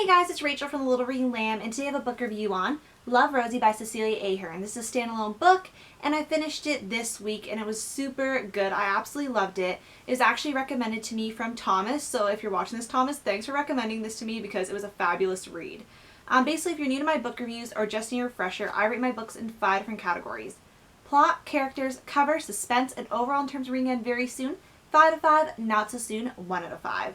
Hey guys, it's Rachel from The Little Reading Lamb, and today I have a book review on Love, Rosie by Cecelia Ahern. This is a standalone book, and I finished it this week, and it was super good. I absolutely loved it. It was actually recommended to me from Thomas, so if you're watching this, Thomas, thanks for recommending this to me because it was a fabulous read. Basically, if you're new to my book reviews or just need a refresher, I rate my books in 5 different categories. Plot, characters, cover, suspense, and overall in terms of reading end very soon, 5 out of 5, not so soon, 1 out of 5.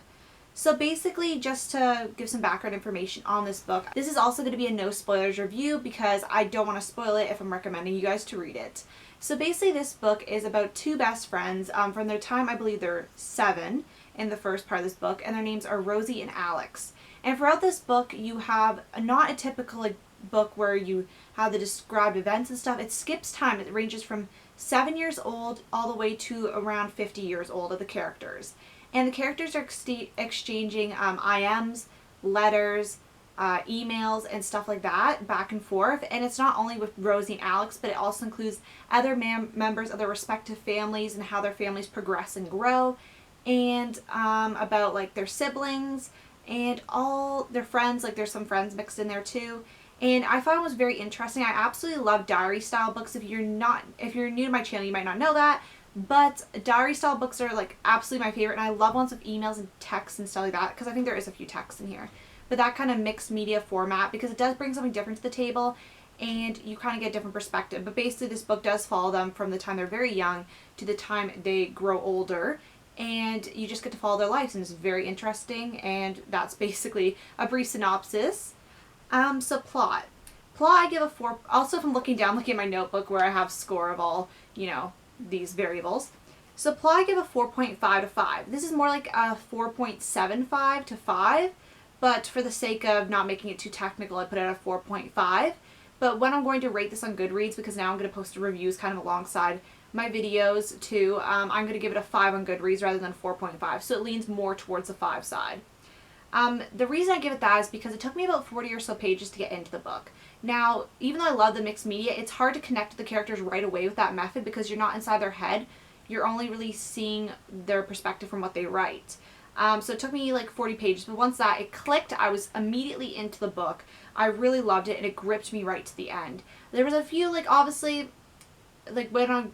So basically, just to give some background information on this book, this is also going to be a no spoilers review because I don't want to spoil it if I'm recommending you guys to read it. So basically this book is about two best friends from their time, I believe they're 7 in the first part of this book, and their names are Rosie and Alex. And throughout this book you have not a typical book where you have the described events and stuff. It skips time. It ranges from 7 years old all the way to around 50 years old of the characters. And the characters are exchanging IMs, letters, emails, and stuff like that back and forth. And it's not only with Rosie and Alex, but it also includes other members of their respective families and how their families progress and grow. And about like their siblings and all their friends. Like there's some friends mixed in there too. And I found it was very interesting. I absolutely love diary style books. If you're new to my channel, you might not know that. But diary style books are like absolutely my favorite, and I love ones with emails and texts and stuff like that because I think there is a few texts in here. But that kind of mixed media format, because it does bring something different to the table and you kind of get a different perspective. But basically this book does follow them from the time they're very young to the time they grow older, and you just get to follow their lives, and it's very interesting. And that's basically a brief synopsis. So plot I give a 4. Also, if I'm looking at my notebook where I have score of all, these variables. So plot I give a 4.5 to 5. This is more like a 4.75 to 5, but for the sake of not making it too technical, I put it at a 4.5. But when I'm going to rate this on Goodreads, because now I'm going to post reviews kind of alongside my videos too, I'm going to give it a 5 on Goodreads rather than 4.5. So it leans more towards the 5 side. The reason I give it that is because it took me about 40 or so pages to get into the book. Now, even though I love the mixed media, it's hard to connect to the characters right away with that method because you're not inside their head. You're only really seeing their perspective from what they write. So it took me like 40 pages, but once it clicked, I was immediately into the book. I really loved it, and it gripped me right to the end. There was a few, obviously, when I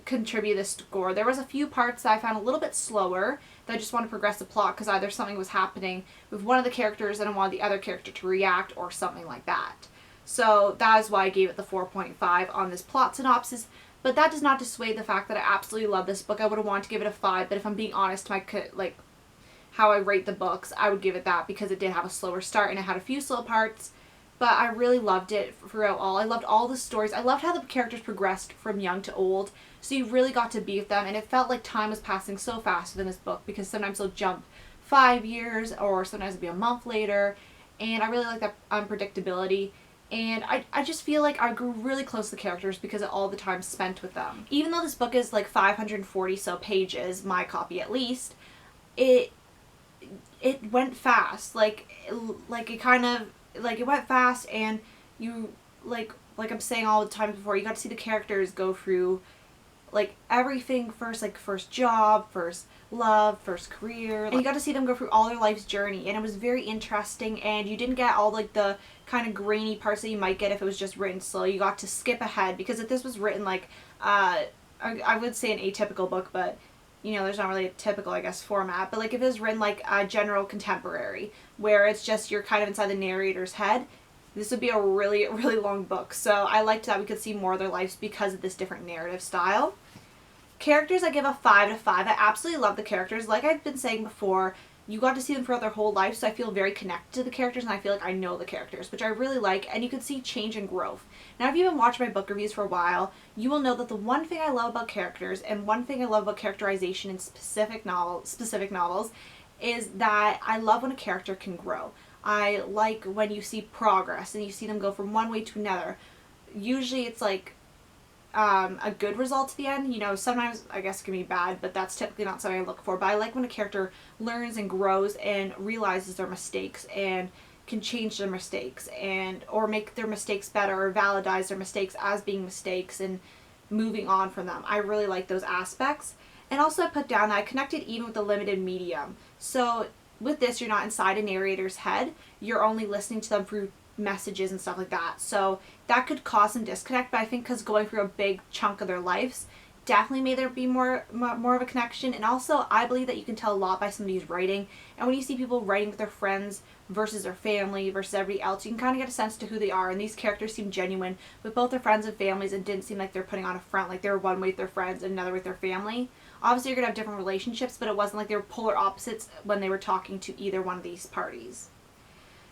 contribute this score, there was a few parts that I found a little bit slower, that I just want to progress the plot because either something was happening with one of the characters and I wanted the other character to react or something like that. So that is why I gave it the 4.5 on this plot synopsis, but that does not dissuade the fact that I absolutely love this book. I would have wanted to give it a 5, but if I'm being honest, how I rate the books, I would give it that because it did have a slower start and it had a few slow parts, but I really loved it throughout all. I loved all the stories. I loved how the characters progressed from young to old, so you really got to be with them, and it felt like time was passing so fast within this book because sometimes they'll jump 5 years or sometimes it'll be a month later, and I really like that unpredictability. And I just feel like I grew really close to the characters because of all the time spent with them. Even though this book is like 540 so pages, my copy at least, it went fast. It went fast, and you like I'm saying all the time before, you got to see the characters go through everything first, first job, first love, first career, and you got to see them go through all their life's journey, and it was very interesting. And you didn't get all the kind of grainy parts that you might get if it was just written slow. You got to skip ahead because if this was written I would say an atypical book, but there's not really a typical, I guess, format, but if it was written like a general contemporary where it's just you're kind of inside the narrator's head, this would be a really, really long book. So I liked that we could see more of their lives because of this different narrative style. Characters, I give a 5 to 5. I absolutely love the characters. Like I've been saying before, you got to see them throughout their whole life, so I feel very connected to the characters, and I feel like I know the characters, which I really like, and you can see change and growth. Now, if you've been watching my book reviews for a while, you will know that the one thing I love about characters, and one thing I love about characterization in specific novels, is that I love when a character can grow. I like when you see progress, and you see them go from one way to another. Usually it's a good result to the end. Sometimes I guess it can be bad, but that's typically not something I look for. But I like when a character learns and grows and realizes their mistakes and can change their mistakes or make their mistakes better or validize their mistakes as being mistakes and moving on from them. I really like those aspects. And also I put down that I connected even with the limited medium. So with this, you're not inside a narrator's head. You're only listening to them through messages and stuff like that. So that could cause some disconnect, but I think because going through a big chunk of their lives definitely made there be more of a connection. And also, I believe that you can tell a lot by somebody's writing. And when you see people writing with their friends versus their family versus everybody else, you can kind of get a sense to who they are. And these characters seem genuine with both their friends and families, and didn't seem like they're putting on a front, like they were one way with their friends and another with their family. Obviously, you're going to have different relationships, but it wasn't like they were polar opposites when they were talking to either one of these parties.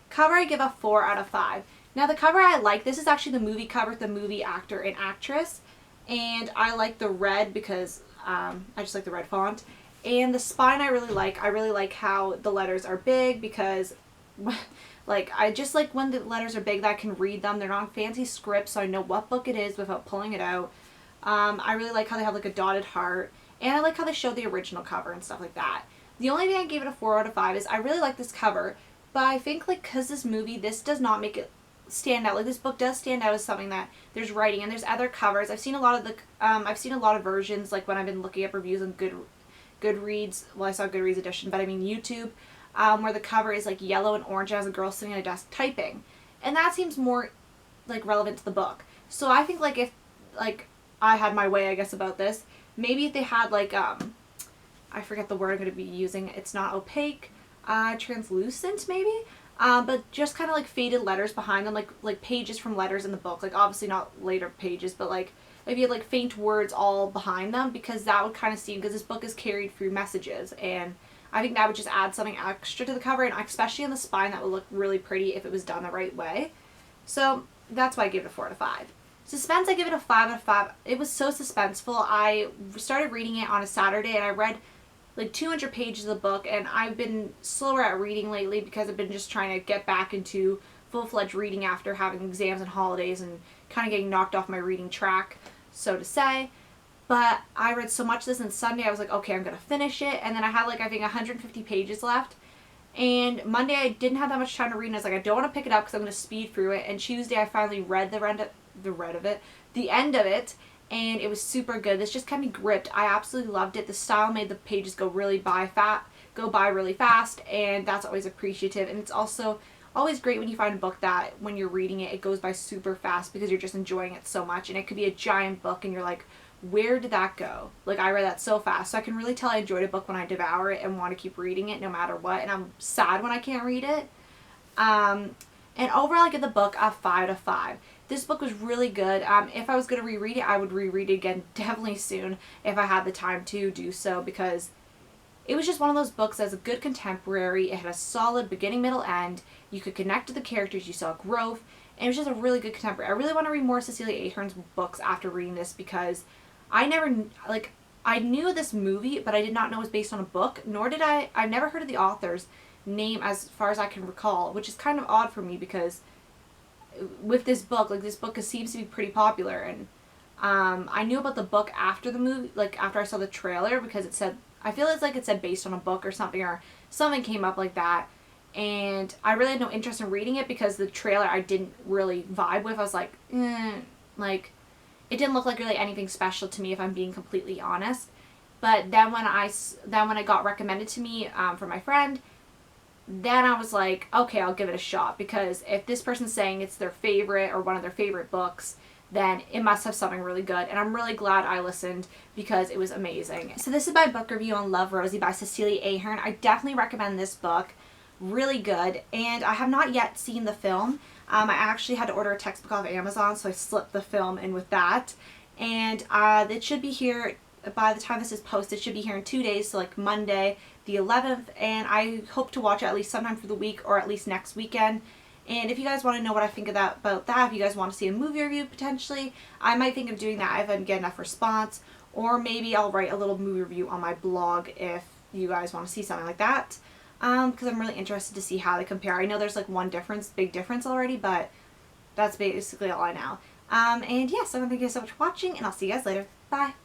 Cover, I give a 4 out of 5. Now, the cover I like. This is actually the movie cover with the movie actor and actress. And I like the red because I just like the red font. And the spine I really like. I really like how the letters are big because, like, I just like when the letters are big that I can read them. They're not fancy script, so I know what book it is without pulling it out. I really like how they have like a dotted heart. And I like how they show the original cover and stuff like that. The only thing I gave it a 4 out of 5 is I really like this cover. But I think, like, because this does not make it stand out. Like, this book does stand out as something that there's writing, and there's other covers. I've seen a lot of versions, like when I've been looking up reviews on Goodreads. Well, I saw Goodreads edition, but I mean YouTube, where the cover is like yellow and orange and has a girl sitting at a desk typing, and that seems more like relevant to the book. So I think, like, if like I had my way, I guess, about this, maybe if they had like I forget the word I'm going to be using. It's not opaque. Translucent maybe, but just kind of like faded letters behind them, like pages from letters in the book, like obviously not later pages, but like if you had like faint words all behind them, because that would kind of seem, because this book is carried through messages, and I think that would just add something extra to the cover, and especially on the spine that would look really pretty if it was done the right way. So that's why I give it a 4 out of 5. Suspense, I give it a 5 out of 5. It was so suspenseful. I started reading it on a Saturday, and I read like 200 pages of the book, and I've been slower at reading lately because I've been just trying to get back into full-fledged reading after having exams and holidays and kind of getting knocked off my reading track, so to say. But I read so much of this, and Sunday I was like, okay, I'm going to finish it, and then I had like, I think 150 pages left, and Monday I didn't have that much time to read, and I was like, I don't want to pick it up because I'm going to speed through it, and Tuesday I finally read the end of it, and it was super good. This just kept me gripped. I absolutely loved it. The style made the pages go by really fast, and that's always appreciative. And it's also always great when you find a book that when you're reading it, it goes by super fast because you're just enjoying it so much. And it could be a giant book and you're like, where did that go? Like, I read that so fast. So I can really tell I enjoyed a book when I devour it and want to keep reading it no matter what. And I'm sad when I can't read it. And overall, I give the book a 5 out of 5. This book was really good. If I was going to reread it, I would reread it again definitely soon if I had the time to do so, because it was just one of those books that's a good contemporary. It had a solid beginning, middle, end. You could connect to the characters. You saw growth. And it was just a really good contemporary. I really want to read more Cecelia Ahern's books after reading this, because I knew this movie, but I did not know it was based on a book, nor did I've never heard of the author's name as far as I can recall, which is kind of odd for me because with this book, like, this book seems to be pretty popular, and I knew about the book after the movie, like after I saw the trailer, because it said, I feel it's like it said based on a book or something came up like that, and I really had no interest in reading it because the trailer I didn't really vibe with. I was like, like, it didn't look like really anything special to me, if I'm being completely honest. But then when it got recommended to me from my friend, then I was like, okay, I'll give it a shot, because if this person's saying it's their favorite or one of their favorite books, then it must have something really good. And I'm really glad I listened because it was amazing. So this is my book review on Love, Rosie by Cecelia Ahern. I definitely recommend this book. Really good. And I have not yet seen the film. I actually had to order a textbook off Amazon, so I slipped the film in with that. And it should be here, by the time this is posted, it should be here in 2 days, so like Monday the 11th, and I hope to watch it at least sometime for the week, or at least next weekend. And if you guys want to know what I think about that, if you guys want to see a movie review potentially, I might think of doing that if I get enough response, or maybe I'll write a little movie review on my blog if you guys want to see something like that, because I'm really interested to see how they compare. I know there's like one big difference already, but that's basically all I know. And yeah, so thank you guys so much for watching, and I'll see you guys later. Bye!